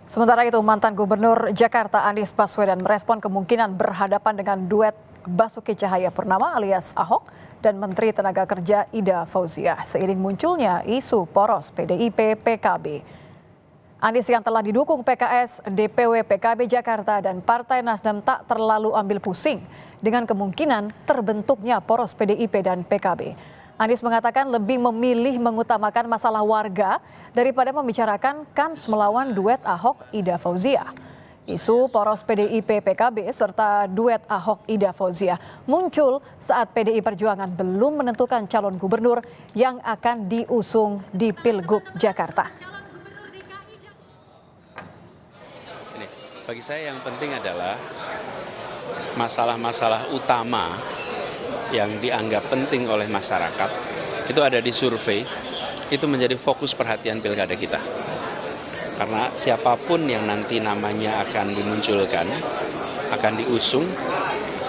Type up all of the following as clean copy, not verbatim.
Sementara itu, mantan Gubernur Jakarta Anies Baswedan merespon kemungkinan berhadapan dengan duet Basuki Cahayapurnama alias Ahok dan Menteri Tenaga Kerja Ida Fauziah seiring munculnya isu poros PDIP-PKB. Anies yang telah didukung PKS, DPW PKB Jakarta dan Partai Nasdem tak terlalu ambil pusing dengan kemungkinan terbentuknya poros PDIP dan PKB. Anies mengatakan lebih memilih mengutamakan masalah warga daripada membicarakan kans melawan duet Ahok-Ida Fauziah. Isu poros PDIP-PKB serta duet Ahok-Ida Fauziah muncul saat PDI Perjuangan belum menentukan calon gubernur yang akan diusung di Pilgub Jakarta. Bagi saya yang penting adalah masalah-masalah utama yang dianggap penting oleh masyarakat itu ada di survei, itu menjadi fokus perhatian pilkada kita. Karena siapapun yang nanti namanya akan dimunculkan, akan diusung,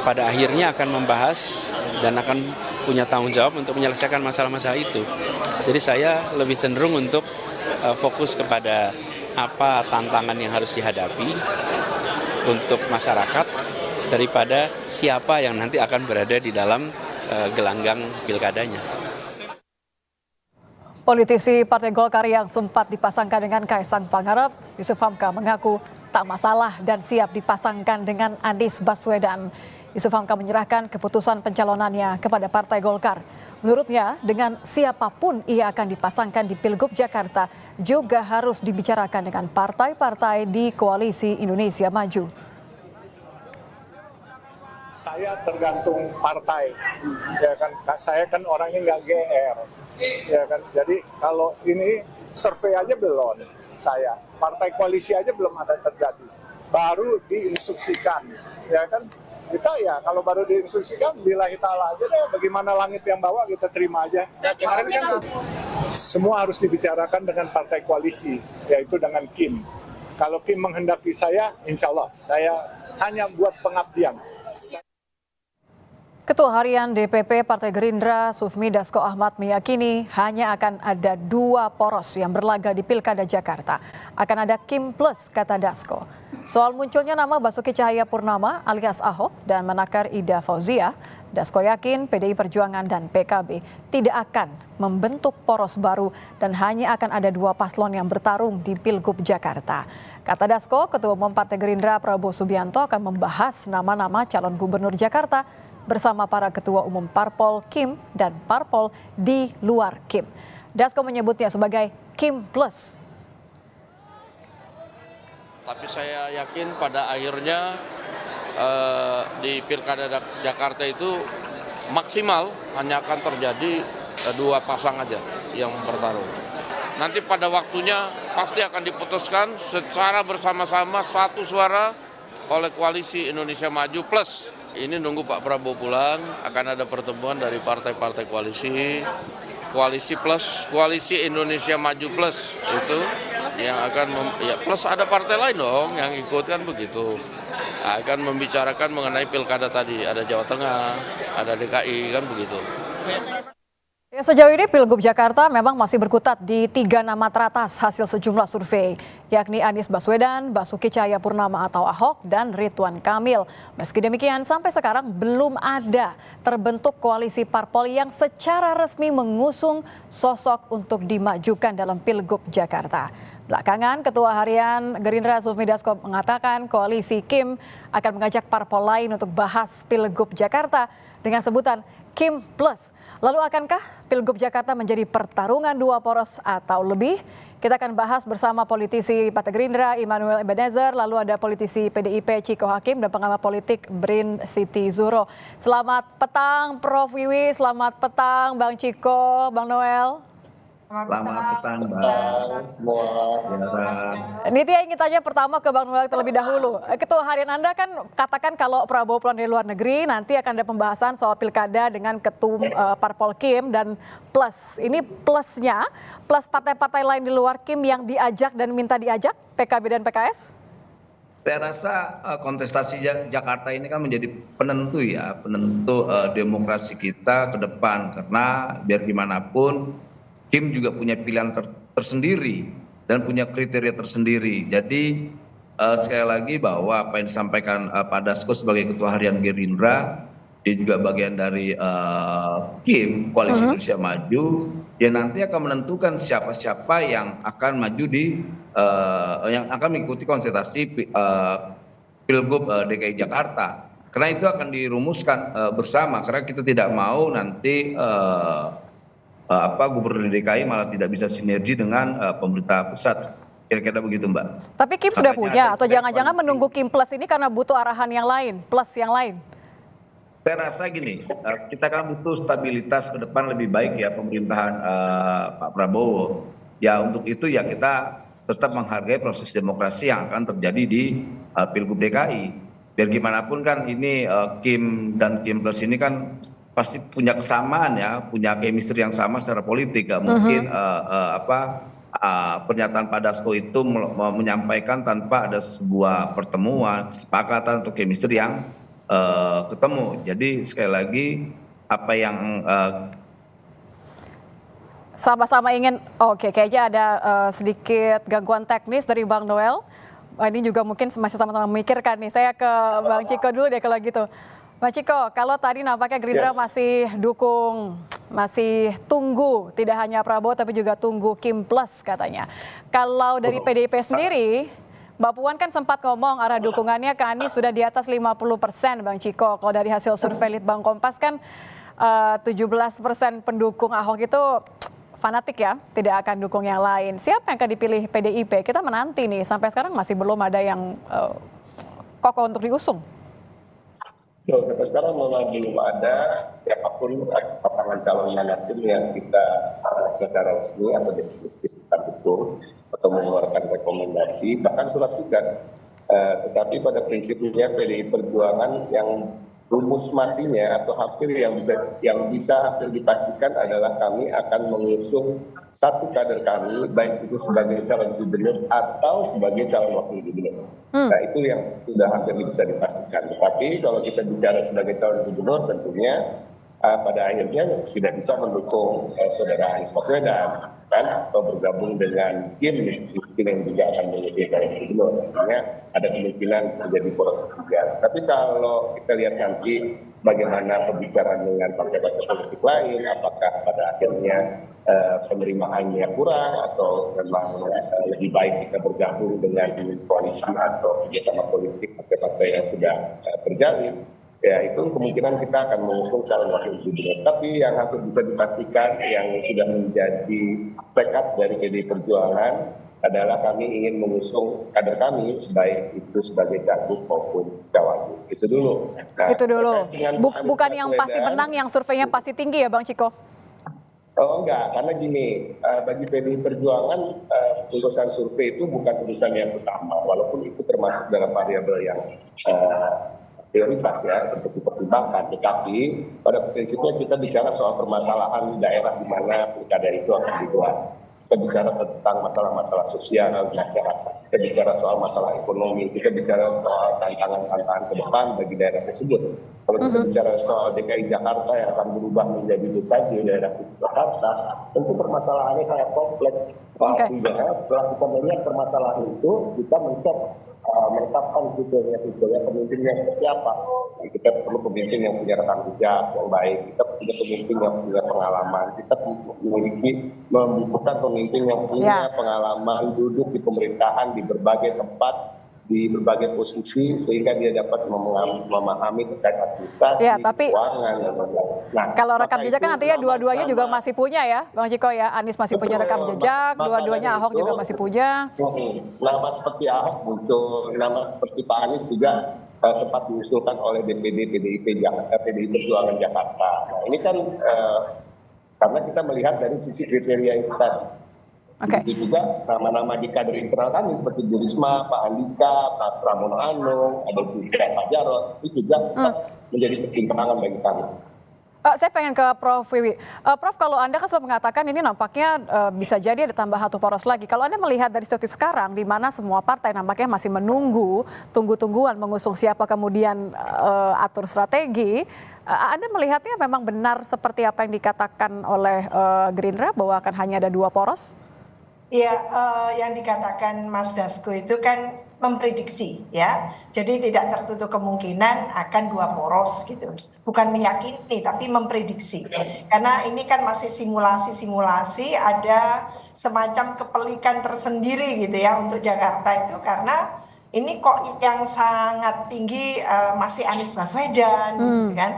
pada akhirnya akan membahas dan akan punya tanggung jawab untuk menyelesaikan masalah-masalah itu. Jadi saya lebih cenderung untuk fokus kepada apa tantangan yang harus dihadapi untuk masyarakat daripada siapa yang nanti akan berada di dalam gelanggang pilkadanya. Politisi Partai Golkar yang sempat dipasangkan dengan Kaisang Pangarep, Yusuf Hamka mengaku tak masalah dan siap dipasangkan dengan Anies Baswedan. Yusuf Hamka menyerahkan keputusan pencalonannya kepada Partai Golkar. Menurutnya, dengan siapapun ia akan dipasangkan di Pilgub Jakarta juga harus dibicarakan dengan partai-partai di Koalisi Indonesia Maju. Saya tergantung partai, ya kan. Saya kan orangnya nggak GR, ya kan. Jadi kalau ini survei aja belum, saya partai koalisi aja belum ada terjadi, baru diinstruksikan, ya kan. Kita ya kalau baru diinstruksikan, billahi ta'ala aja deh, bagaimana langit yang bawa kita terima aja. Ya, kemarin kan semua harus dibicarakan dengan partai koalisi, yaitu dengan Kim. Kalau Kim menghendaki saya, insya Allah saya hanya buat pengabdian. Ketua Harian DPP Partai Gerindra Sufmi Dasko Ahmad meyakini hanya akan ada 2 poros yang berlaga di Pilkada Jakarta. Akan ada Kim plus, kata Dasko. Soal munculnya nama Basuki Cahayapurnama alias Ahok dan menakar Ida Fauziah, Dasko yakin PDI Perjuangan dan PKB tidak akan membentuk poros baru dan hanya akan ada 2 paslon yang bertarung di Pilgub Jakarta. Kata Dasko, Ketua Umum Partai Gerindra Prabowo Subianto akan membahas nama-nama calon gubernur Jakarta bersama para ketua umum Parpol Kim dan Parpol di luar Kim. Dasko menyebutnya sebagai Kim plus. Tapi saya yakin pada akhirnya di Pilkada Jakarta itu maksimal hanya akan terjadi 2 pasang aja yang bertarung. Nanti pada waktunya pasti akan diputuskan secara bersama-sama 1 suara oleh Koalisi Indonesia Maju plus. Ini nunggu Pak Prabowo pulang, akan ada pertemuan dari partai-partai koalisi, koalisi plus, Koalisi Indonesia Maju plus itu yang akan, plus ada partai lain dong yang ikut kan begitu. Akan membicarakan mengenai pilkada tadi, ada Jawa Tengah, ada DKI kan begitu. Ya, sejauh ini Pilgub Jakarta memang masih berkutat di 3 nama teratas hasil sejumlah survei, yakni Anies Baswedan, Basuki Cahayapurnama atau Ahok, dan Ridwan Kamil. Meski demikian, sampai sekarang belum ada terbentuk koalisi parpol yang secara resmi mengusung sosok untuk dimajukan dalam Pilgub Jakarta. Belakangan, Ketua Harian Gerindra Sufmi Dasko mengatakan koalisi Kim akan mengajak parpol lain untuk bahas Pilgub Jakarta dengan sebutan Kim Plus. Lalu akankah Pilgub Jakarta menjadi pertarungan 2 poros atau lebih? Kita akan bahas bersama politisi Partai Gerindra Immanuel Ebenezer, lalu ada politisi PDIP Chiko Hakim dan pengamat politik Brin Siti Zuro. Selamat petang Prof Wiwi, selamat petang Bang Chiko, Bang Noel. Selamat petang, Bang. Nitya ingin tanya pertama ke Bang Noel terlebih dahulu. Ketua Harian Anda kan katakan kalau Prabowo pulang dari luar negeri nanti akan ada pembahasan soal pilkada dengan ketum Parpol Kim dan plus. Ini plusnya, plus partai-partai lain di luar Kim yang diajak dan minta diajak, PKB dan PKS? Saya rasa kontestasi Jakarta ini kan menjadi penentu ya, penentu demokrasi kita ke depan. Karena biar gimana pun Kim juga punya pilihan tersendiri dan punya kriteria tersendiri. Jadi sekali lagi bahwa apa yang disampaikan Pak Dasko sebagai Ketua Harian Gerindra, dia juga bagian dari KIM, Koalisi Indonesia Maju, dia nanti akan menentukan siapa-siapa yang akan maju yang akan mengikuti konsentrasi Pilgub DKI Jakarta. Karena itu akan dirumuskan bersama, karena kita tidak mau nanti Gubernur DKI malah tidak bisa sinergi dengan pemerintah pusat. Kira-kira begitu, Mbak. Tapi Kim sudah Makanya punya, atau ada jangan-jangan menunggu Kim Plus ini karena butuh arahan yang lain, plus yang lain? Saya rasa gini, kita kan butuh stabilitas ke depan lebih baik ya pemerintahan Pak Prabowo. Ya untuk itu ya kita tetap menghargai proses demokrasi yang akan terjadi di Pilgub DKI. Biar gimana pun kan ini Kim dan Kim Plus ini kan pasti punya kesamaan ya, punya chemistry yang sama secara politik. Gak mungkin pernyataan Pak Dasko itu menyampaikan tanpa ada sebuah pertemuan, kesepakatan atau chemistry yang ketemu. Jadi sekali lagi apa yang sama-sama ingin, oke, kayaknya ada sedikit gangguan teknis dari Bang Noel. Ini juga mungkin masih sama-sama memikirkan nih. Saya ke Bang Ciko dulu deh kalau gitu. Bang Ciko, kalau tadi nampaknya Gerindra masih dukung, masih tunggu, tidak hanya Prabowo tapi juga tunggu Kim Plus katanya. Kalau dari PDIP sendiri, Mbak Puan kan sempat ngomong arah dukungannya ke Anies sudah di atas 50%, Bang Ciko. Kalau dari hasil survei Litbang Kompas kan 17% pendukung Ahok itu fanatik ya, tidak akan dukung yang lain. Siapa yang akan dipilih PDIP? Kita menanti nih, sampai sekarang masih belum ada yang kokoh untuk diusung. Sampai sekarang memang belum ada siapapun pasangan calon manapun yang kita secara resmi atau disebutkan betul atau mengeluarkan rekomendasi, bahkan surat tugas. Tetapi pada prinsipnya PDI Perjuangan yang rumus matinya atau hampir yang bisa hampir dipastikan adalah kami akan mengusung satu kader kami, baik itu sebagai calon gubernur atau sebagai calon wakil gubernur. Nah itu yang sudah hampir bisa dipastikan. Tetapi kalau kita bicara sebagai calon gubernur tentunya pada akhirnya sudah bisa mendukung saudara Anies Baswedan kan, atau bergabung dengan Kim mungkin yang juga akan mengikuti calon gubernur. Artinya ada kemungkinan menjadi poros ketiga. Tapi kalau kita lihat nanti bagaimana pembicaraan dengan partai-partai politik lain, apakah pada akhirnya penerimaannya kurang atau memang lebih baik kita bergabung dengan koalisi atau kerjasama politik partai-partai yang sudah terjalin, ya itu kemungkinan kita akan mengusung calon wakil gubernur. Tapi yang harus bisa dipastikan yang sudah menjadi tekad dari PDI Perjuangan adalah kami ingin mengusung kader kami, baik itu sebagai cagup maupun cawagup. Itu dulu. Nah, itu dulu. Bukan yang pasti menang, yang surveinya pasti tinggi ya Bang Ciko? Oh enggak, karena gini, bagi PDI Perjuangan urusan survei itu bukan urusan yang utama, walaupun itu termasuk dalam variabel yang prioritas ya untuk dipertimbangkan. Tetapi pada prinsipnya kita bicara soal permasalahan di daerah di mana pilkada itu akan digelar. Kita bicara tentang masalah-masalah sosial masyarakat, kita bicara soal masalah ekonomi, kita bicara soal tantangan-tantangan ke depan bagi daerah tersebut. Kalau kita bicara soal DKI Jakarta yang akan berubah menjadi DKI daerah Jakarta, tentu permasalahannya sangat kompleks. Artinya setelah kita melihat permasalahan itu, kita menetapkan kriteria pemimpinnya seperti apa. Kita perlu pemimpin yang punya rekam jejak yang baik, kita punya pemimpin yang punya pengalaman, kita membutuhkan pemimpin yang punya pengalaman duduk di pemerintahan di berbagai tempat, di berbagai posisi, sehingga dia dapat memahami terkait administrasi, keuangan, dan lain-lain. Nah, kalau rekam jejak kan artinya dua-duanya juga masih punya ya, Bang Ciko ya. Anies masih punya rekam jejak, dua-duanya Ahok juga masih punya. Nama seperti Ahok muncul, nama seperti Pak Anies juga sempat diusulkan oleh DPD PDI Perjuangan Jakarta. Nah, ini kan karena kita melihat dari sisi kriteria itu tadi. Itu juga nama-nama di kader internal kami seperti Bu Risma, Pak Andika, Pak Pramono Anung, ada juga Pak Jarod, itu juga menjadi pertimbangan bagi kami. Saya pengen ke Prof. Wiwi. Prof, kalau Anda kan sudah mengatakan ini nampaknya bisa jadi ada tambah satu poros lagi. Kalau Anda melihat dari situasi sekarang, di mana semua partai nampaknya masih menunggu, tunggu-tungguan mengusung siapa kemudian atur strategi, Anda melihatnya memang benar seperti apa yang dikatakan oleh Gerindra bahwa akan hanya ada dua poros? Ya, yang dikatakan Mas Dasko itu kan memprediksi ya. Jadi tidak tertutup kemungkinan akan dua poros gitu. Bukan meyakini tapi memprediksi. Karena ini kan masih simulasi-simulasi, ada semacam kepelikan tersendiri gitu ya untuk Jakarta itu, karena ini kok yang sangat tinggi masih Anies Baswedan gitu kan.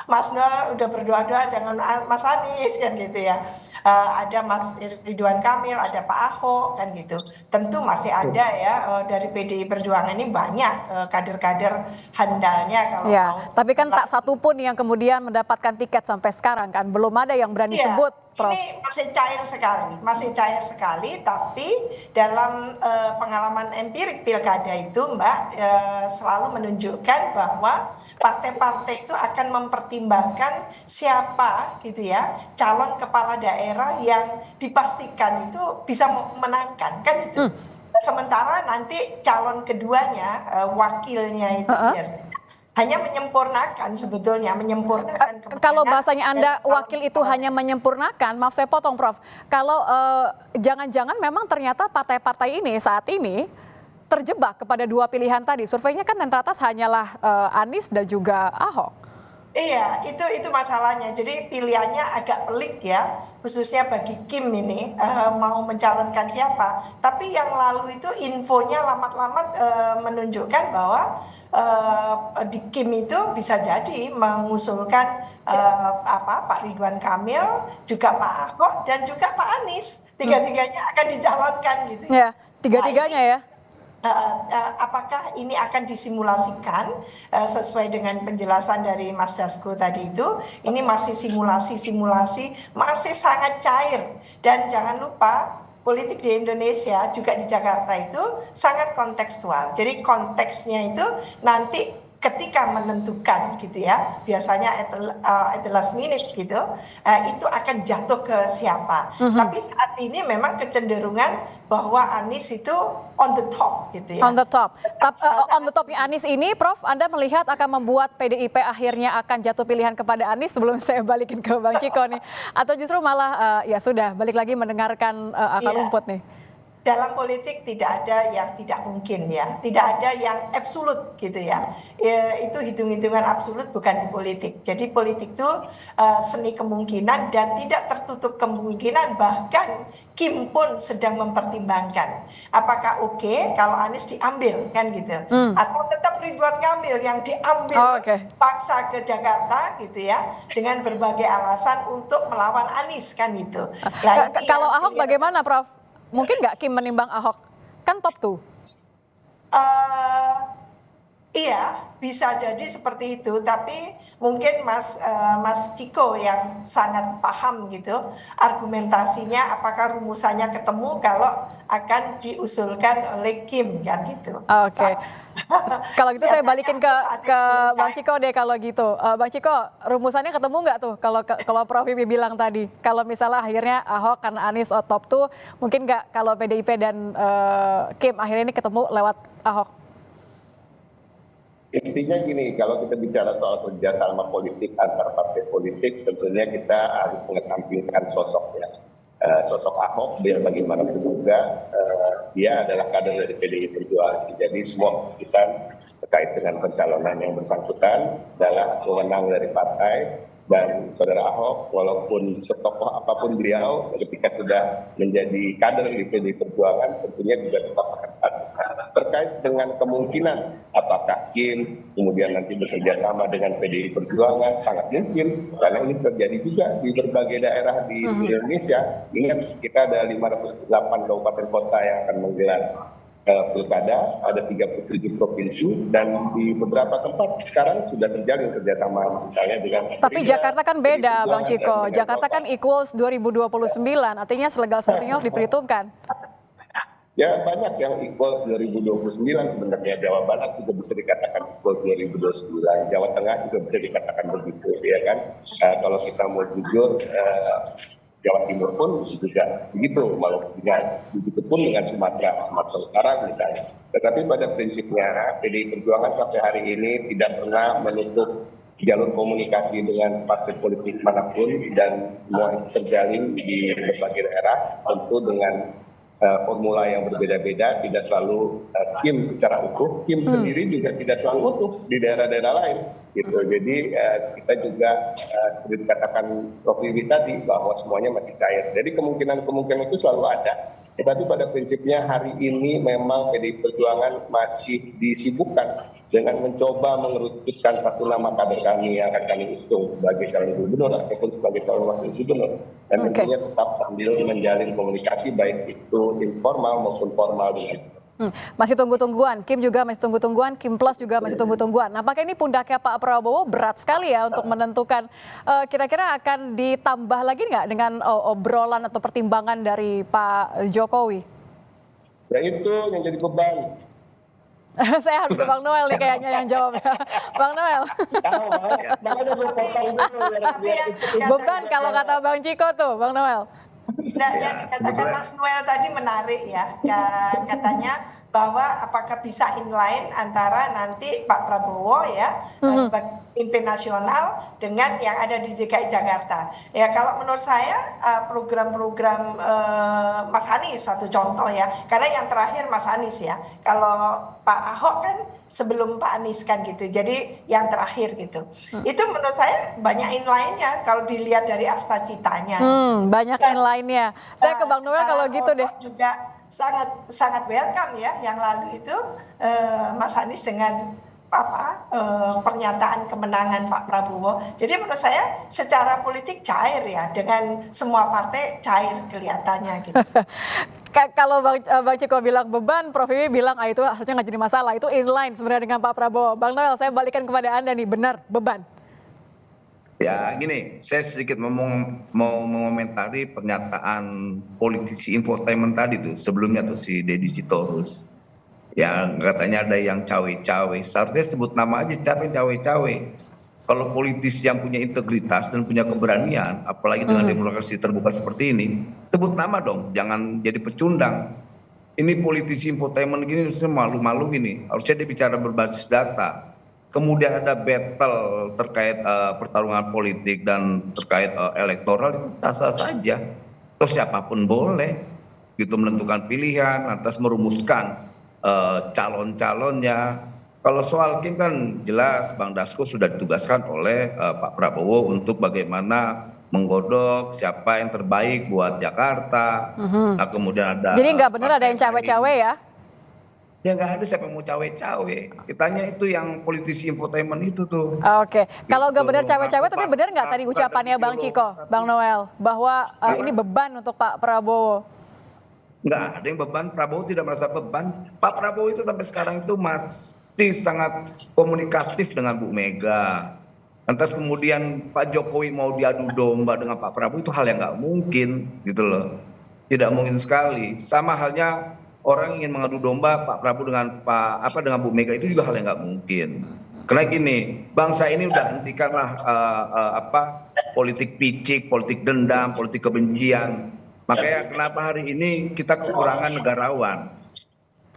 Mas Noel udah berdoa-doa jangan Mas Anies kan gitu ya. Ada Mas Ridwan Kamil, ada Pak Ahok kan gitu. Tentu masih ada ya dari PDI Perjuangan ini banyak kader-kader handalnya kalau Ya, mau. tapi kan tak satu pun yang kemudian mendapatkan tiket sampai sekarang kan. Belum ada yang berani Iya, sebut, Prof. ini masih cair sekali. Tapi dalam pengalaman empirik pilkada itu, Mbak, selalu menunjukkan bahwa partai-partai itu akan mempertimbangkan siapa gitu ya calon kepala daerah yang dipastikan itu bisa memenangkan kan itu. Sementara nanti calon keduanya, wakilnya itu biasanya hanya menyempurnakan sebetulnya, menyempurnakan Kalau kemenangan. bahasanya Anda Dan wakil itu hanya menyempurnakan, maaf saya potong Prof. Kalau jangan-jangan memang ternyata partai-partai ini saat ini terjebak kepada dua pilihan tadi. Surveinya kan yang teratas hanyalah Anies dan juga Ahok. Iya, itu masalahnya. Jadi pilihannya agak pelik ya, khususnya bagi Kim ini mau mencalonkan siapa. Tapi yang lalu itu infonya lamat-lamat menunjukkan bahwa di Kim itu bisa jadi mengusulkan Pak Ridwan Kamil, juga Pak Ahok dan juga Pak Anies. Tiga-tiganya akan dicalonkan gitu. Ya, tiga-tiganya ya. Apakah ini akan disimulasikan sesuai dengan penjelasan dari Mas Dasko tadi itu? Ini masih simulasi-simulasi, masih sangat cair. Dan jangan lupa politik di Indonesia juga di Jakarta itu sangat kontekstual. Jadi konteksnya itu nanti ketika menentukan gitu ya, biasanya at the last minute gitu, itu akan jatuh ke siapa. Tapi saat ini memang kecenderungan bahwa Anies itu on the top gitu ya. On the top. On the topnya Anies ini, Prof, Anda melihat akan membuat PDIP akhirnya akan jatuh pilihan kepada Anies sebelum saya balikin ke Bang Ciko nih. Atau justru malah ya sudah balik lagi mendengarkan akar rumput nih. Dalam politik tidak ada yang tidak mungkin ya, tidak ada yang absolut gitu ya. Itu hitung-hitungan absolut bukan di politik. Jadi politik itu seni kemungkinan dan tidak tertutup kemungkinan, bahkan Kim pun sedang mempertimbangkan apakah oke kalau Anies diambil kan gitu, atau tetap Ridwan Kamil yang diambil paksa ke Jakarta gitu ya dengan berbagai alasan untuk melawan Anies kan itu. Kalau Ahok bagaimana, Prof? Mungkin nggak Kim menimbang Ahok? Kan top tuh. Iya, bisa jadi seperti itu. Tapi mungkin Mas Ciko yang sangat paham gitu argumentasinya, apakah rumusannya ketemu kalau akan diusulkan oleh Kim kan gitu. Oke. Kalau gitu saya balikin ke Bang Ciko deh kalau gitu. Bang Ciko, rumusannya ketemu nggak tuh kalau Prof Wibi bilang tadi? Kalau misalnya akhirnya Ahok karena Anies top tuh, mungkin nggak kalau PDIP dan Kim akhirnya ini ketemu lewat Ahok? Intinya gini, kalau kita bicara soal kerjasama politik antar partai politik, tentunya kita harus mengesampingkan sosoknya. Sosok Ahok, biar bagaimanapun juga dia adalah kader dari PDI Perjuangan. Jadi semua keputusan terkait dengan pencalonan yang bersangkutan adalah wewenang dari partai. Dan saudara Ahok, walaupun setokoh apapun beliau, ketika sudah menjadi kader di PDI Perjuangan, tentunya juga tetap akan terkait dengan kemungkinan apakah Kim kemudian nanti bekerja sama dengan PDI Perjuangan, sangat mungkin karena ini terjadi juga di berbagai daerah di seluruh Indonesia. Ingat, kita ada 508 kabupaten kota yang akan menggelar pilkada, ada 37 provinsi, dan di beberapa tempat sekarang sudah terjalin kerjasama misalnya dengan. Tapi Jakarta kan beda, Bang Ciko. Jakarta kan equals 2029, artinya segala-sesuatunya harus diperhitungkan. Ya, banyak yang equals 2029 sebenarnya. Jawa Barat juga bisa dikatakan equals 2029. Jawa Tengah juga bisa dikatakan begitu, ya kan. Kalau kita mau jujur, Jawa Timur pun juga begitu, walaupun begitu pun dengan Sumatera Utara misalnya. Tetapi pada prinsipnya PDI Perjuangan sampai hari ini tidak pernah menutup jalur komunikasi dengan partai politik manapun dan semua itu terjalin di berbagai daerah, tentu dengan formula yang berbeda-beda, tidak selalu tim secara utuh, tim sendiri juga tidak selalu utuh di daerah-daerah lain. Gitu. Jadi kita juga seperti dikatakan Prof. Wiwi tadi bahwa semuanya masih cair. Jadi kemungkinan itu selalu ada. Tetapi pada prinsipnya hari ini memang PDI Perjuangan masih disibukkan dengan mencoba mengerucutkan satu nama kader kami yang akan kami usung sebagai calon gubernur ataupun sebagai calon wakil gubernur. Dan tentunya tetap sambil menjalin komunikasi baik itu informal maupun formal dengan Masih tunggu-tungguan, Kim juga masih tunggu-tungguan, Kim Plus juga masih tunggu-tungguan. Nampaknya ini pundaknya Pak Prabowo berat sekali ya untuk menentukan kira-kira akan ditambah lagi nggak dengan obrolan atau pertimbangan dari Pak Jokowi? Ya itu yang jadi beban. Saya harus ke Bang Noel nih kayaknya yang jawab. Bang Noel. Makanya gue potong dulu. Beban kalau kata Bang Ciko tuh, Bang Noel. Nah, yang dikatakan Mas Noel tadi menarik ya, katanya bahwa apakah bisa inline antara nanti Pak Prabowo ya sebagai pemimpin nasional dengan yang ada di DKI Jakarta. Ya kalau menurut saya program-program Mas Anies satu contoh ya, karena yang terakhir Mas Anies ya. Kalau Pak Ahok kan sebelum Pak Anies kan gitu, jadi yang terakhir gitu. Itu menurut saya banyak inline-nya kalau dilihat dari asta citanya. Banyak inline-nya. Saya ke Bang Noel kalau gitu deh. Juga sangat welcome ya yang lalu itu Mas Anies dengan pernyataan kemenangan Pak Prabowo. Jadi menurut saya secara politik cair ya, dengan semua partai cair kelihatannya gitu. Kalau Bang Ciko bilang beban, Prof. Wiwi bilang itu harusnya nggak jadi masalah. Itu inline sebenarnya dengan Pak Prabowo. Bang Noel, saya balikan kepada Anda nih, benar beban. Ya gini, saya sedikit mau mengomentari pernyataan politisi infotainment tadi tuh sebelumnya tuh si Deddy Sitorus. Ya katanya ada yang cawe-cawe, seharusnya sebut nama aja siapa yang cawe-cawe. Kalau politisi yang punya integritas dan punya keberanian, apalagi dengan demokrasi terbuka seperti ini, sebut nama dong, jangan jadi pecundang. Ini politisi infotainment gini harusnya malu-malu gini, harusnya dia bicara berbasis data. Kemudian ada battle terkait pertarungan politik dan terkait elektoral, itu sah-sah saja. Terus siapapun boleh gitu menentukan pilihan, lantas merumuskan calon-calonnya. Kalau soal Kim kan jelas Bang Dasko sudah ditugaskan oleh Pak Prabowo untuk bagaimana menggodok siapa yang terbaik buat Jakarta. Nah kemudian ada. Jadi nggak benar ada yang cawe-cawe ya? Ya nggak ada siapa yang mau cawe-cawe. Kitanya itu yang politisi infotainment itu tuh. Oke, kalau nggak benar cawe-cawe, tapi benar nggak tadi ucapannya Bang Ciko, Bang Noel, bahwa ini beban untuk Pak Prabowo? Nggak ada yang beban, Prabowo tidak merasa beban. Pak Prabowo itu sampai sekarang itu masih sangat komunikatif dengan Bu Mega. Lantas kemudian Pak Jokowi mau diadu domba dengan Pak Prabowo itu hal yang nggak mungkin gitu loh. Tidak mungkin sekali. Sama halnya orang ingin mengadu domba Pak Prabowo dengan dengan Bu Mega itu juga hal yang nggak mungkin. Karena gini, bangsa ini udah hentikanlah politik picik, politik dendam, politik kebencian. Makanya kenapa hari ini kita kekurangan negarawan?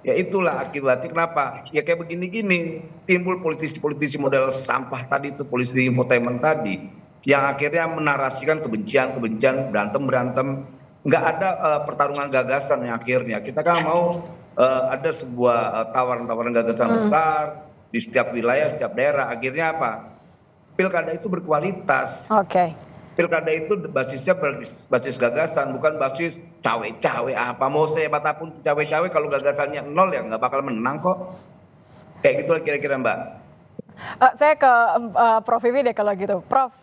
Ya itulah akibatnya kenapa. Ya kayak begini-gini timbul politisi-politisi model sampah tadi itu, politisi infotainment tadi, yang akhirnya menarasikan kebencian, berantem. Nggak ada pertarungan gagasan yang akhirnya. Kita kan mau ada sebuah tawaran-tawaran gagasan besar di setiap wilayah, setiap daerah. Akhirnya apa? Pilkada itu berkualitas. Oke. Pilkada itu basisnya basis gagasan, bukan basis cawe-cawe apa. Mau sehebat apapun cawe-cawe kalau gagasannya nol ya nggak bakal menang kok. Kayak gitu kira-kira Mbak. Saya ke Prof. Wiwi deh kalau gitu. Prof,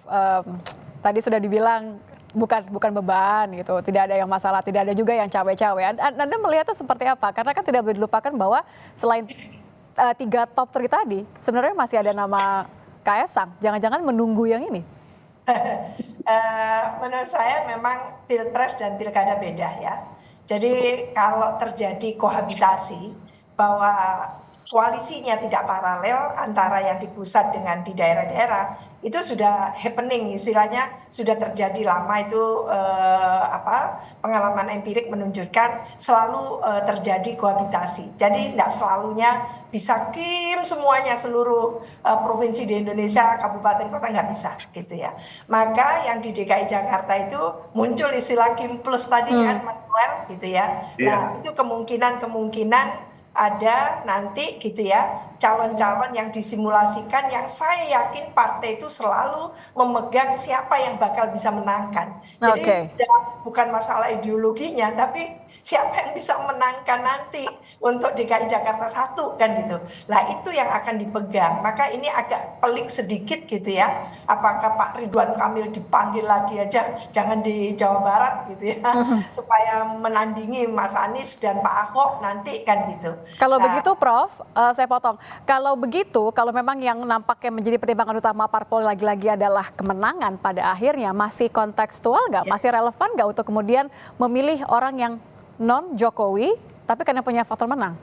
tadi sudah dibilang bukan beban gitu, tidak ada yang masalah, tidak ada juga yang cawe-cawe. Anda melihatnya seperti apa? Karena kan tidak boleh dilupakan bahwa selain 3 top 3 tadi, sebenarnya masih ada nama Kaesang. Jangan-jangan menunggu yang ini? Menurut saya memang pilpres dan pilkada beda ya. Jadi kalau terjadi kohabitasi bahwa koalisinya tidak paralel antara yang di pusat dengan di daerah-daerah, itu sudah happening, istilahnya sudah terjadi lama itu, pengalaman empirik menunjukkan selalu terjadi kohabitasi. Jadi tidak selalunya bisa semuanya seluruh provinsi di Indonesia, kabupaten kota nggak bisa gitu ya. Maka yang di DKI Jakarta itu muncul istilah Kim Plus tadi kan Mas Noel gitu ya. Nah itu kemungkinan ada nanti gitu ya calon-calon yang disimulasikan yang saya yakin partai itu selalu memegang siapa yang bakal bisa menangkan. Jadi sudah bukan masalah ideologinya, tapi siapa yang bisa menangkan nanti untuk DKI Jakarta 1 kan gitu. Lah itu yang akan dipegang. Maka ini agak pelik sedikit gitu ya. Apakah Pak Ridwan Kamil dipanggil lagi aja, jangan di Jawa Barat gitu ya, supaya menandingi Mas Anies dan Pak Ahok nanti kan gitu. Kalau begitu Prof, saya potong. Kalau begitu, kalau memang yang nampaknya menjadi pertimbangan utama parpol lagi-lagi adalah kemenangan pada akhirnya, masih kontekstual nggak? Masih relevan nggak untuk kemudian memilih orang yang non-Jokowi, tapi karena punya faktor menang?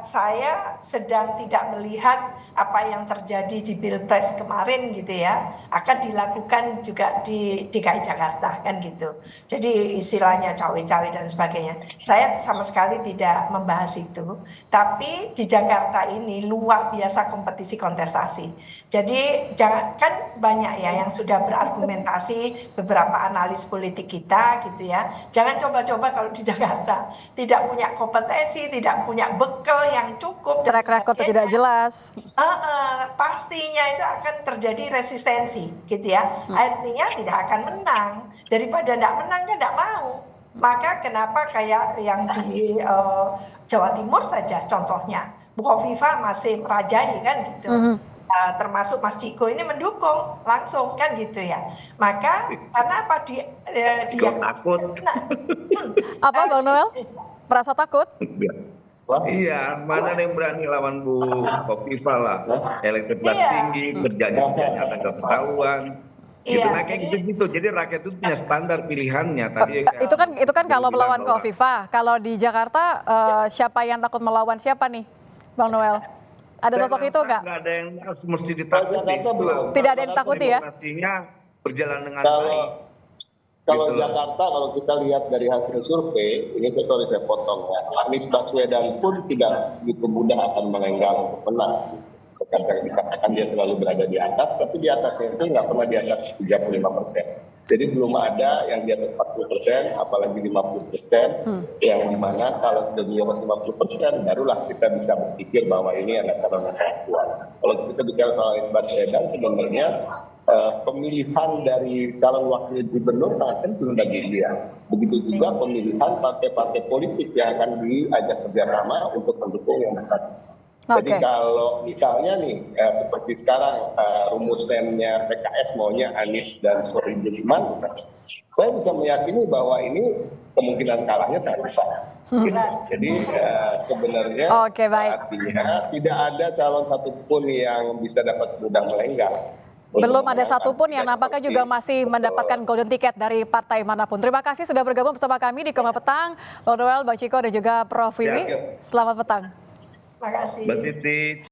Saya sedang tidak melihat apa yang terjadi di Pilpres kemarin gitu ya akan dilakukan juga di DKI Jakarta kan gitu. Jadi istilahnya cawe-cawe dan sebagainya. Saya sama sekali tidak membahas itu. Tapi di Jakarta ini luar biasa kompetisi kontestasi. Jadi jangan, kan banyak ya yang sudah berargumentasi, beberapa analis politik kita gitu ya. Jangan coba-coba kalau di Jakarta tidak punya kompetensi, tidak punya bekal yang cukup, track record tidak jelas. Pastinya itu akan terjadi resistensi gitu ya. Artinya tidak akan menang. Daripada tidak menang kan tidak mau. Maka kenapa kayak yang di Jawa Timur saja contohnya, Bu Khofifa masih merajai kan gitu. Termasuk Mas Ciko ini mendukung langsung kan gitu ya. Maka karena apa dia takut. Apa Bang Noel? Merasa takut? Iya, mana ada yang berani lawan Bu Khofifa lah. Elektabilitas tinggi, berjanji sudah nyata gak ketahuan. Gitu, nah kayak gitu. Jadi rakyat itu punya standar pilihannya. Tadi itu kan kalau melawan Khofifa. Kalau di Jakarta siapa yang takut melawan siapa nih, Bang Noel? Ada sosok itu nggak? Nggak ada yang harus mesti ditakuti. Tidak ada yang ditakuti ya? Demokrasinya berjalan dengan baik. Kalau Jakarta, kalau kita lihat dari hasil survei, ini saya potong ya, Anies Baswedan pun tidak begitu mudah akan melenggang untuk menang. Kadang dikatakan dia selalu berada di atas, tapi di atasnya itu nggak pernah di atas 35%. Jadi belum ada yang di atas 40%, apalagi 50%, yang dimana kalau sudah di atas 50%, barulah kita bisa berpikir bahwa ini adalah calon yang sangat kuat. Kalau kita bicara soal Anies Baswedan, sebenarnya pemilihan dari calon wakil gubernur sangat penting bagi dia. Begitu juga pemilihan partai-partai politik yang akan diajak kerjasama untuk mendukung yang bersangkutan. Jadi kalau misalnya nih seperti sekarang rumusnya PKS maunya Anies dan Sohibul Iman, saya bisa meyakini bahwa ini kemungkinan kalahnya sangat besar. Jadi sebenarnya artinya tidak ada calon satupun yang bisa dapat mudah melenggang. Belum ada satupun yang nampaknya juga masih mendapatkan golden ticket dari partai manapun. Terima kasih sudah bergabung bersama kami di Kompas Petang, Bang Noel, Bang Ciko, dan juga Prof Wiwi. Selamat petang. Terima kasih. Mbak Titi.